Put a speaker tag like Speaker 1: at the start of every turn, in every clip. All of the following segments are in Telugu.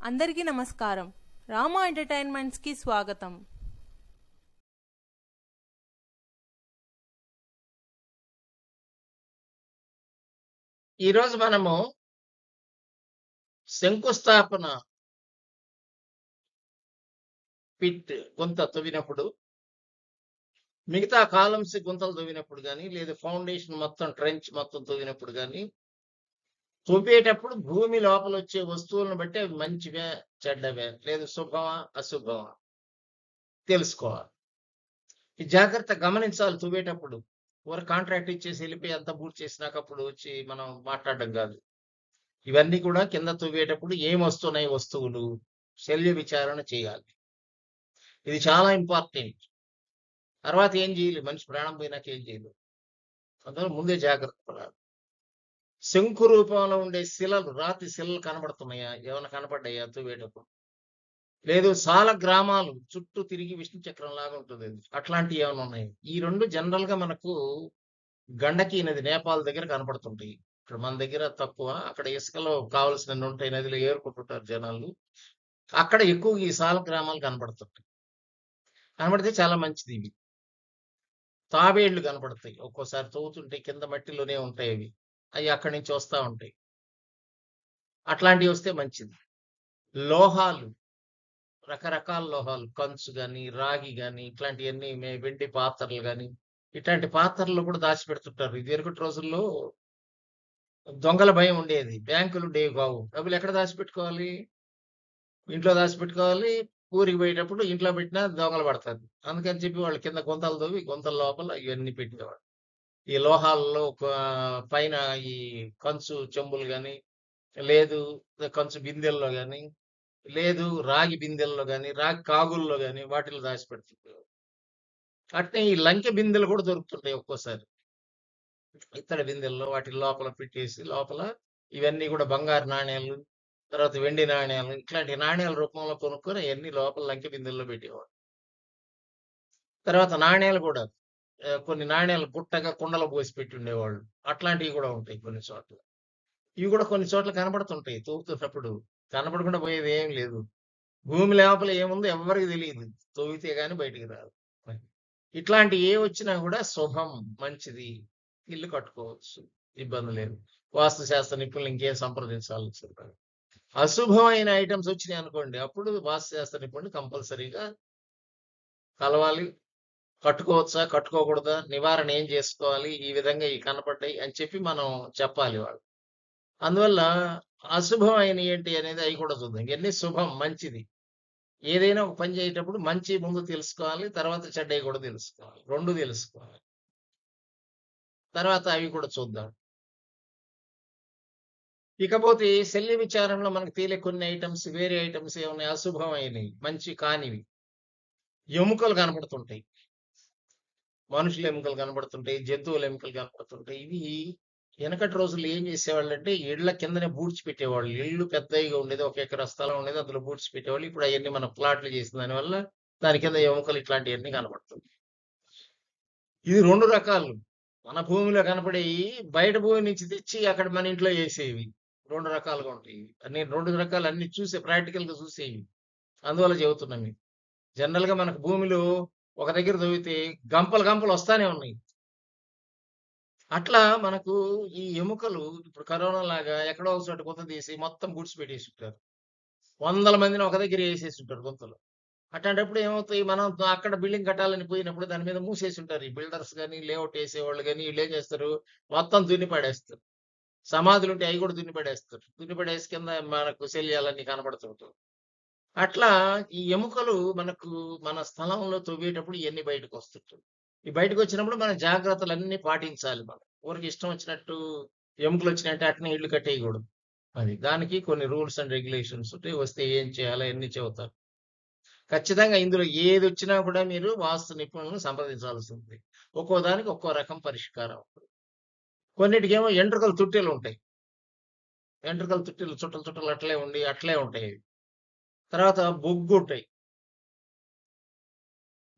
Speaker 1: అందరికీ నమస్కారం. రామా ఎంటర్టైన్మెంట్స్కి స్వాగతం.
Speaker 2: ఈరోజు మనము శంకుస్థాపన పిట్ గుంత తవ్వినప్పుడు, మిగతా కాలమ్స్ గుంతలు తవ్వినప్పుడు కానీ, లేదా ఫౌండేషన్ మొత్తం ట్రెంచ్ మొత్తం తవ్వినప్పుడు కానీ, తవ్వేటప్పుడు భూమి లోపల వచ్చే వస్తువులను బట్టి అవి మంచివే చెడ్డవే, లేదా శుభమా అశుభమా తెలుసుకోవాలి. ఈ జాగ్రత్త గమనించాలి. తవ్వేటప్పుడు ఎవరు కాంట్రాక్ట్ ఇచ్చేసి వెళ్ళిపోయి అంతా పూర్తి చేసినాక అప్పుడు వచ్చి మనం మాట్లాడడం కాదు. ఇవన్నీ కూడా కింద తవ్వేటప్పుడు ఏం వస్తున్నాయి వస్తువులు శల్య విచారణ చేయాలి. ఇది చాలా ఇంపార్టెంట్. తర్వాత ఏం చేయలేదు, మనిషి ప్రాణం పోయినాక ఏం చేయలేదు. అందులో ముందే జాగ్రత్త పడాలి. శంకు రూపంలో ఉండే శిలలు, రాతి శిలలు కనబడుతున్నాయా, ఏమైనా కనపడ్డాయా తవ్వేటప్పుడు? లేదు సాల గ్రామాలు చుట్టూ తిరిగి విష్ణు చక్రం లాగా ఉంటుంది, అట్లాంటివి ఏమైనా ఉన్నాయి? ఈ రెండు జనరల్ గా మనకు గండకీ నది నేపాల్ దగ్గర కనపడుతుంటాయి. ఇక్కడ మన దగ్గర తక్కువ. అక్కడ ఇసుకలో కావలసిన ఉంటాయి, నదిలో ఏరుకుంటుంటారు జనాలు. అక్కడ ఎక్కువ ఈ సాల గ్రామాలు కనపడుతుంటాయి. కనబడితే చాలా మంచిది. ఇవి తాబేళ్లు కనపడతాయి, ఒక్కోసారి తవ్వుతుంటే కింద మట్టిలోనే ఉంటాయి. అవి అక్కడి నుంచి వస్తూ ఉంటాయి. అట్లాంటివి వస్తే మంచిది. లోహాలు, రకరకాల లోహాలు, కంచు కానీ రాగి కానీ, ఇట్లాంటివన్నీ వెండి పాత్రలు కానీ, ఇట్లాంటి పాత్రలు కూడా దాచిపెడుతుంటారు. ఇది వెనుకటి రోజుల్లో దొంగల భయం ఉండేది, బ్యాంకులు ఉండేవి కావు. డబ్బులు ఎక్కడ దాచిపెట్టుకోవాలి? ఇంట్లో దాచిపెట్టుకోవాలి. ఊరికి పోయేటప్పుడు ఇంట్లో పెట్టినా దొంగలు పడతారు. అందుకని చెప్పి వాళ్ళు కింద గుంతలు తవ్వి గుంతల లోపల ఇవన్నీ పెట్టేవాడు. ఈ లోహాలలో పైన ఈ కంచు చెంబులు కానీ, లేదు కంచు బిందెల్లో కానీ, లేదు రాగి బిందెల్లో కానీ, రాగి కాగుల్లో కానీ వాటిలో దాచిపెడుతుంటారు. అట్నే ఈ లంకె బిందెలు కూడా దొరుకుతుంటాయి ఒక్కోసారి. ఇత్తడి బిందెల్లో వాటి లోపల పెట్టేసి, లోపల ఇవన్నీ కూడా బంగారు నాణ్యాలు, తర్వాత వెండి నాణ్యాలు, ఇట్లాంటి నాణ్యాల రూపంలో కొనుక్కొని అవన్నీ లోపల లంకె బిందెల్లో పెట్టేవాడు. తర్వాత నాణ్యాలు కూడా కొన్ని నాణ్యాలు గుట్టగా కుండలో పోసి పెట్టి ఉండేవాళ్ళు. అట్లాంటివి కూడా ఉంటాయి కొన్ని చోట్ల. ఇవి కూడా కొన్ని చోట్ల కనబడుతుంటాయి తవ్వుతున్నప్పుడు. కనపడకుండా పోయేది ఏం లేదు. భూమి లోపల ఏముందో ఎవరికి తెలియదు, తవ్వితే గాని బయటికి రాదు. ఇట్లాంటి ఏ వచ్చినా కూడా శుభం, మంచిది. ఇల్లు కట్టుకోవచ్చు, ఇబ్బంది లేదు. వాస్తు శాస్త్ర నిపుణులు ఇంకేం సంప్రదించాల్సి ఉంటుంది. అశుభమైన ఐటమ్స్ వచ్చినాయి అనుకోండి, అప్పుడు వాస్తు శాస్త్ర నిపుణులు కంపల్సరీగా కలవాలి. కట్టుకోవచ్చా కట్టుకోకూడదా, నివారణ ఏం చేసుకోవాలి, ఈ విధంగా ఇవి కనపడ్డాయి అని చెప్పి మనం చెప్పాలి వాళ్ళు. అందువల్ల అశుభం అయిన ఏంటి అనేది అవి కూడా చూద్దాం. ఇవన్నీ శుభం, మంచిది. ఏదైనా ఒక పని చేసేటప్పుడు మంచి ముందు తెలుసుకోవాలి, తర్వాత చెడ్డవి కూడా తెలుసుకోవాలి. రెండు తెలుసుకోవాలి. తర్వాత అవి కూడా చూద్దాం. ఇకపోతే శల్య విచారణలో మనకు తేలే కొన్ని ఐటమ్స్, వేరే ఐటమ్స్ ఏమన్నా అశుభమైనవి, మంచి కానివి. ఎముకలు కనపడుతుంటాయి, మనుషుల ఎముకలు కనబడుతుంటాయి, జంతువుల ఎముకలు కనపడుతుంటాయి. ఇవి వెనకటి రోజుల్లో ఏం చేసేవాళ్ళంటే ఇళ్ల కిందనే పూడ్చిపెట్టేవాళ్ళు. ఇల్లు పెద్దగా ఉండేది, 1 ఎకరా స్థలం ఉండేది, అందులో పూడ్చిపెట్టేవాళ్ళు. ఇప్పుడు అవన్నీ మన ప్లాట్లు చేసిన దానివల్ల దాని కింద ఎముకలు ఇట్లాంటివన్నీ కనబడుతుంది. ఇది 2 రకాలు. మన భూమిలో కనపడేవి బయట భూమి నుంచి తెచ్చి అక్కడ మన ఇంట్లో వేసేవి 2 రకాలుగా ఉంటాయి. నేను 2 రకాలు అన్ని చూసే, ప్రాక్టికల్ గా చూసేవి. అందువల్ల చెబుతున్నా మీకు. జనరల్ గా మనకు భూమిలో ఒక దగ్గర తవ్వితే గంపలు గంపలు వస్తానే ఉన్నాయి. అట్లా మనకు ఈ ఎముకలు ఇప్పుడు కరోనా లాగా ఎక్కడో ఒక చోట గుంత తీసి మొత్తం బూడ్చి పెట్టేసి ఉంటారు. 100 మందిని ఒక దగ్గర వేసేసి ఉంటారు గుంతలు. అట్లాంటప్పుడు ఏమవుతాయి, మనం అక్కడ బిల్డింగ్ కట్టాలని పోయినప్పుడు దాని మీద మూసేసి ఉంటారు. ఈ బిల్డర్స్ కానీ, లేఅవుట్ వేసేవాళ్ళు కానీ, వీళ్ళు ఏం చేస్తారు, మొత్తం దున్ని పడేస్తారు. సమాధులు ఉంటే అవి కూడా దున్ని పడేస్తారు. దున్ని పడేసి కింద మనకు శల్యాలన్నీ కనబడుతుంటాయి. అట్లా ఈ ఎముకలు మనకు మన స్థలంలో తవ్వేటప్పుడు ఇవన్నీ బయటకు వస్తుంటాయి. ఈ బయటకు వచ్చినప్పుడు మన జాగ్రత్తలన్నీ పాటించాలి. మనం ఊరికి ఇష్టం వచ్చినట్టు ఎముకలు వచ్చినట్టు అట్నే ఇల్లు కట్టేయకూడదు. అది దానికి కొన్ని రూల్స్ అండ్ రెగ్యులేషన్స్ ఉంటాయి. వస్తే ఏం చేయాలో ఎన్ని చెబుతారు. ఖచ్చితంగా ఇందులో ఏది వచ్చినా కూడా మీరు వాస్తు నిపుణులను సంప్రదించాల్సి ఉంది. ఒక్కో దానికి ఒక్కో రకం పరిష్కారం. కొన్నిటికేమో ఎంట్రుకలు తుట్టెలు ఉంటాయి. ఎంట్రుకలు తుట్టెలు చుట్టలు చుట్టలు అట్లే ఉంటాయి. తర్వాత బొగ్గు ఉంటాయి.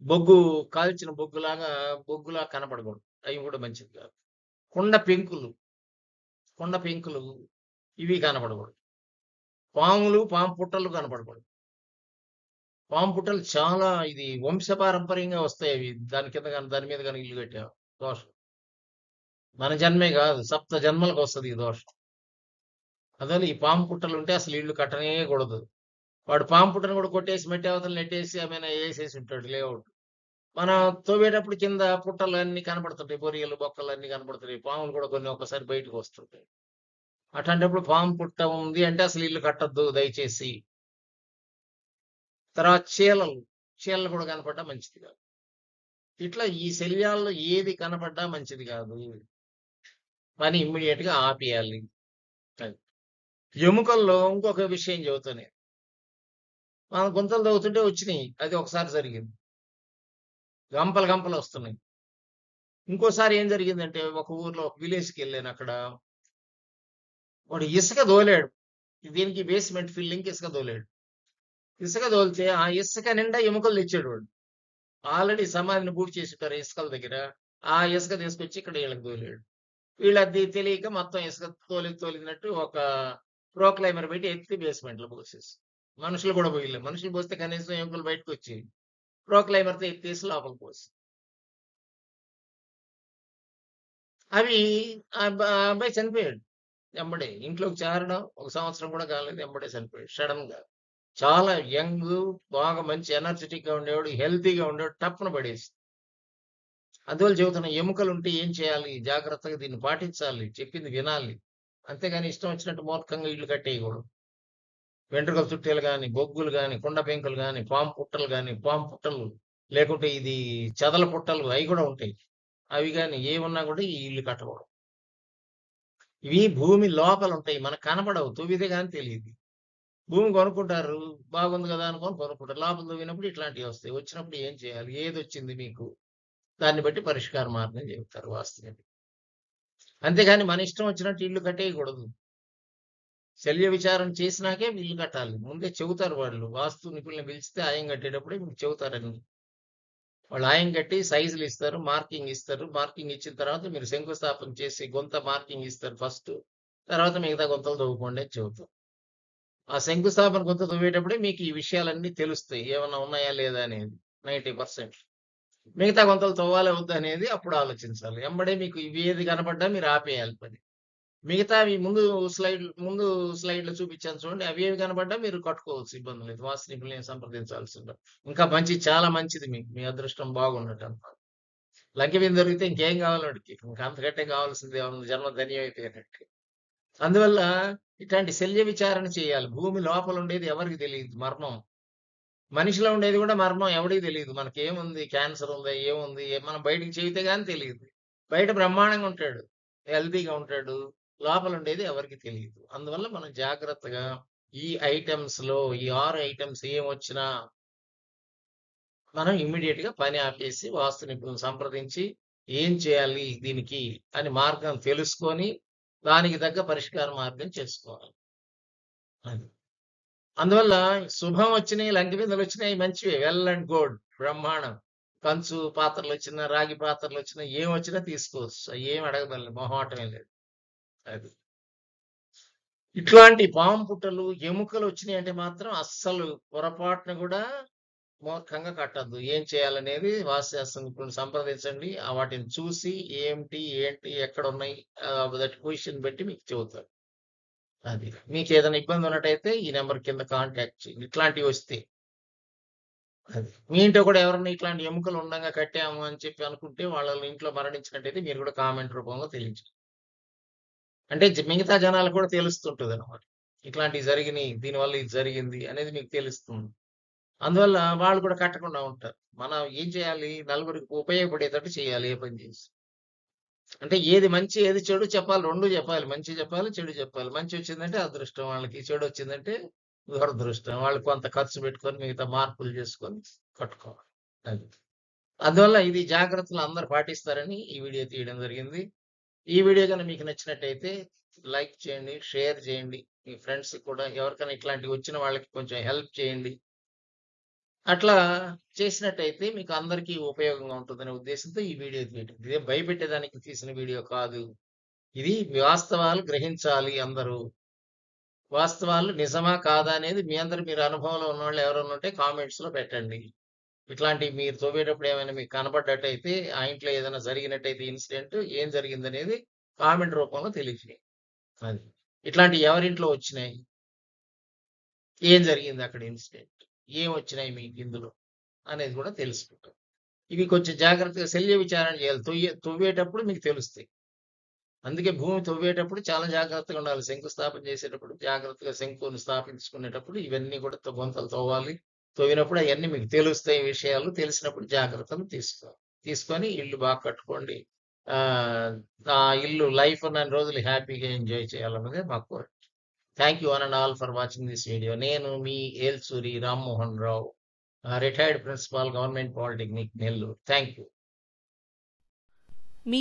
Speaker 2: బొగ్గు కాల్చిన బొగ్గులా కనపడకూడదు, అవి కూడా మంచిది కాదు. కొండ పెంకులు ఇవి కనపడకూడదు. పాములు, పాము పుట్టలు కనపడకూడదు. పాము పుట్టలు చాలా ఇది వంశపారంపర్యంగా వస్తాయి అవి. దాని మీద గాని ఇల్లు కట్టావు దోషం. మన జన్మే కాదు, సప్త జన్మలకు వస్తది ఈ దోషం. అందువల్ల ఈ పాము పుట్టలుంటే అసలు ఇల్లు కట్టనే కూడదు. వాడు పాము పుట్టను కూడా కొట్టేసి మట్టి అవతల నెట్టేసి ఏమైనా ఏసేసి ఉంటాడు లేఅవుట్. మనం తవ్వేటప్పుడు కింద పుట్టలు అన్నీ కనపడుతుంటాయి. బొరియలు, బొక్కలు అన్నీ కనపడుతున్నాయి. పాములు కూడా కొన్ని ఒక్కసారి బయటకు వస్తుంటాయి. అట్లాంటప్పుడు పాము పుట్ట ఉంది అంటే అసలు ఇల్లు కట్టొద్దు దయచేసి. తర్వాత చీలలు కూడా కనపడ్డా మంచిది కాదు. ఇట్లా ఈ శల్యాల్లో ఏది కనపడ్డా మంచిది కాదు. పని ఇమ్మీడియట్ గా ఆపేయాలి. అది. ఎముకల్లో ఇంకొక విషయం చెబుతాను. మనం గుంతలు తవ్వుతుంటే వచ్చినాయి. అది ఒకసారి జరిగింది. గంపలు గంపలు వస్తున్నాయి. ఇంకోసారి ఏం జరిగిందంటే ఒక ఊర్లో ఒక విలేజ్కి వెళ్ళాను. అక్కడ వాడు ఇసుక దోలాడు. దీనికి బేస్మెంట్ ఫిల్లింగ్ ఇసుక దోలాడు. ఇసుక దోలితే ఆ ఇసుక నిండా ఎముకలు తెచ్చాడు వాడు. ఆల్రెడీ సమాధిని పూర్తి చేసింటారు ఇసుకల దగ్గర. ఆ ఇసుక తీసుకొచ్చి ఇక్కడ వీళ్ళకి దోలాడు. వీళ్ళది తెలియక మొత్తం ఇసుక తోలినట్టు ఒక ప్రోక్లైమర్ పెట్టి ఎత్తి బేస్మెంట్ లో పోసేసి మనుషులు కూడా పోయిలే. మనుషులు పోస్తే కనీసం ఎముకలు బయటకు వచ్చి ప్రోక్లైమర్ తో ఎత్తేసి లోపలికి పోసి అవి ఆ అబ్బాయి చనిపోయాడు. ఎంబడే ఇంట్లోకి చేరడం 1 సంవత్సరం కూడా కాలేదు. ఎంబడే చనిపోయాడు సడన్ గా. చాలా యంగ్, బాగా మంచి ఎనర్జెటిక్ గా ఉండేవాడు, హెల్తీగా ఉండేవాడు. టప్పున పడేసి. అందువల్ల చెబుతున్నా ఎముకలు ఉంటే ఏం చేయాలి? జాగ్రత్తగా దీన్ని పాటించాలి. చెప్పింది వినాలి. అంతేగాని ఇష్టం వచ్చినట్టు మూర్ఖంగా ఇల్లు కట్టేయకూడదు. వెంట్రుకల చుట్టేలు గాని, బొగ్గులు గాని, కుండ పెంకులు గాని, పాము పుట్టలు లేకుంటే ఇది చెదల పుట్టలు అవి కూడా ఉంటాయి. అవి గాని ఏమున్నా కూడా ఈ ఇల్లు కట్టకూడదు. ఇవి భూమి లోపల ఉంటాయి. మనకు కనపడవు. తవ్వితే గాని తెలియదు. భూమి కొనుక్కుంటారు. బాగుంది కదా అనుకోని కొనుక్కుంటారు. లోపల తవ్వినప్పుడు ఇట్లాంటివి వస్తాయి. వచ్చినప్పుడు ఏం చేయాలి? ఏదొచ్చింది మీకు? దాన్ని బట్టి పరిష్కార మార్గం చెబుతారు వాస్తవం. అంతేగాని మన ఇష్టం వచ్చినట్టు ఇల్లు కట్టేయకూడదు. శల్య విచారణ చేసినాకే ఇల్లు కట్టాలి. ముందే చెబుతారు వాళ్ళు. వాస్తు నిపుణులను పిలిస్తే ఆయం కట్టేటప్పుడే మీకు చెబుతారని. వాళ్ళు ఆయం కట్టి సైజులు ఇస్తారు, మార్కింగ్ ఇస్తారు. మార్కింగ్ ఇచ్చిన తర్వాత మీరు శంకుస్థాపన చేసి గుంత మార్కింగ్ ఇస్తారు ఫస్ట్. తర్వాత మిగతా గుంతలు తవ్వుకోండి అని చెబుతారు. ఆ శంకుస్థాపన గుంత తవ్వేటప్పుడే మీకు ఈ విషయాలన్నీ తెలుస్తాయి. ఏమన్నా ఉన్నాయా లేదా అనేది 90%. మిగతా గుంతలు తవ్వాలా వద్దా అనేది అప్పుడు ఆలోచించాలి. ఎంబడే మీకు ఇవి ఏది కనపడ్డా మీరు ఆపేయాలి పని. మిగతావి ముందు స్లైడ్‌లో చూపించాను చూడండి. అవేవి కనపడ్డా మీరు కట్టుకోవచ్చు. ఇబ్బంది లేదు. వాస్తు నిపుణులను సంప్రదించాల్సిందే. ఇంకా చాలా మంచిది మీకు. మీ అదృష్టం బాగున్నట్టన్నమాట. లంకె మీద దొరికితే ఇంకేం కావాలి వాడికి? ఇంకా అంతకంటే కావాల్సింది ఏముంది? జన్మ ధన్యమైపోయినట్టు. అందువల్ల ఇట్లాంటి శల్య విచారణ చేయాలి. భూమి లోపల ఉండేది ఎవరికి తెలియదు మర్మం. మనిషిలో ఉండేది కూడా మర్మం ఎవడికి తెలియదు. మనకేముంది? క్యాన్సర్ ఉందా? ఏముంది? మనం బయటికి చెబితే గాని తెలీదు. బయట బ్రహ్మాండంగా ఉంటాడు. హెల్తీగా ఉంటాడు. లోపల ఉండేది ఎవరికీ తెలీదు. అందువల్ల మనం జాగ్రత్తగా ఈ ఐటెమ్స్‌లో ఈ 6 ఐటెమ్స్ ఏమొచ్చినా మనం ఇమ్మీడియేట్‌గా పని ఆపేసి వాస్తు నిపుణులను సంప్రదించి ఏం చేయాలి దీనికి అని మార్గం తెలుసుకొని దానికి తగ్గ పరిష్కార మార్గం చేసుకోవాలి. అది. అందువల్ల శుభం వచ్చినాయి, లంకె బిందెలొచ్చినాయి మంచివే. Well and good. బ్రహ్మాండం. కంచు పాత్రలొచ్చినా, రాగి పాత్రలొచ్చినా ఏమొచ్చినా తీసుకోవచ్చు. అయ్యేం అడగబడలే. మొహమాటమే లేదు. అది. ఇట్లాంటి పాము పుట్టలు, ఎముకలు వచ్చినాయంటే మాత్రం అస్సలు పొరపాటున కూడా మూర్ఖంగా కట్టొద్దు. ఏం చేయాలనేది వాస్తుశాస్త్ర నిపుణులను సంప్రదించండి. వాటిని చూసి ఏంటి, ఎక్కడున్నాయి దట్ పొజిషన్ బట్టి మీకు చెబుతారు. అది. మీకేదైనా ఇబ్బంది ఉన్నట్టయితే ఈ నంబర్ కింద కాంటాక్ట్ చేయండి. ఇట్లాంటివి వస్తే. అది. మీ ఇంట్లో కూడా ఎవరన్నా ఇట్లాంటి ఎముకలు ఉండంగా కట్టాము అని చెప్పి అనుకుంటే వాళ్ళ ఇంట్లో మరణించినట్టయితే మీరు కూడా కామెంట్ రూపంలో తెలియజేయండి. అంటే మిగతా జనాలకు కూడా తెలుస్తుంటదనమాట. ఇట్లాంటివి జరిగినియి, దీనివల్ల ఇది జరిగింది అనేది మీకు తెలుస్తుంది. అందువల్ల వాళ్ళు కూడా కట్టకుండా ఉంటారు. మనం ఏం చేయాలి? నలుగురికి ఉపయోగపడేటట్టు చేయాలి ఏ పని చేసి. అంటే ఏది మంచి, ఏది చెడు చెప్పాలి. 2 చెప్పాలి. మంచి చెప్పాలి, చెడు చెప్పాలి. మంచి వచ్చిందంటే అదృష్టం వాళ్ళకి. చెడు వచ్చిందంటే దురదృష్టం. వాళ్ళు కొంత ఖర్చు పెట్టుకొని మిగతా మార్పులు చేసుకొని కట్టుకోవాలి. అది. అందువల్ల ఇది జాగ్రత్తలు అందరూ పాటిస్తారని ఈ వీడియో తీయడం జరిగింది. ఈ వీడియో గాని మీకు నచ్చినట్టయితే లైక్ చేయండి, షేర్ చేయండి. మీ ఫ్రెండ్స్‌కి కూడా ఎవరికైనా ఇట్లాంటివి వచ్చిన వాళ్ళకి కొంచెం హెల్ప్ చేయండి. అట్లా చేసినట్టయితే మీకు అందరికీ ఉపయోగంగా ఉంటుందనే ఉద్దేశంతో ఈ వీడియో తీయటం. ఇదేం భయపెట్టేదానికి తీసిన వీడియో కాదు. ఇది వాస్తవాలు గ్రహించాలి అందరూ. వాస్తవాలు నిజమా కాదా అనేది మీ అందరు మీరు అనుభవంలో ఉన్నవాళ్ళు ఎవరైనా ఉంటే కామెంట్స్‌లో పెట్టండి. ఇట్లాంటివి మీరు తవ్వేటప్పుడు ఏమైనా మీకు కనపడ్డట్టయితే, ఆ ఇంట్లో ఏదైనా జరిగినట్టయితే ఇన్సిడెంట్ ఏం జరిగిందనేది కామెంట్ రూపంలో తెలియజేయండి. అది. ఇట్లాంటివి ఎవరింట్లో వచ్చినాయి? ఏం జరిగింది అక్కడ ఇన్సిడెంట్? ఏమొచ్చినాయి మీకు ఇందులో? అనేది కూడా తెలుసుకుంటాం. ఇవి కొంచెం జాగ్రత్తగా శల్య విచారణ చేయాలి. తవ్వేటప్పుడు మీకు తెలుస్తాయి. అందుకే భూమి తవ్వేటప్పుడు చాలా జాగ్రత్తగా ఉండాలి. శంకుస్థాపన చేసేటప్పుడు జాగ్రత్తగా శంకుని స్థాపించుకునేటప్పుడు ఇవన్నీ కూడా గుంతలు తవ్వాలి. తవ్వినప్పుడు అయన్నీ మీకు తెలుస్తాయి విషయాలు. తెలిసినప్పుడు జాగ్రత్తలు తీసుకోవాలి. తీసుకొని ఇల్లు బాగా కట్టుకోండి. ఆ ఇల్లు లైఫ్ ఉన్నన్ని రోజులు హ్యాపీగా ఎంజాయ్ చేయాలన్నదే మా కోరిక. Thank you one and all for watching this video. నేను మీ Elsuri Rammohan Rao, retired principal, government polytechnic Nellore. Thank you.
Speaker 1: Me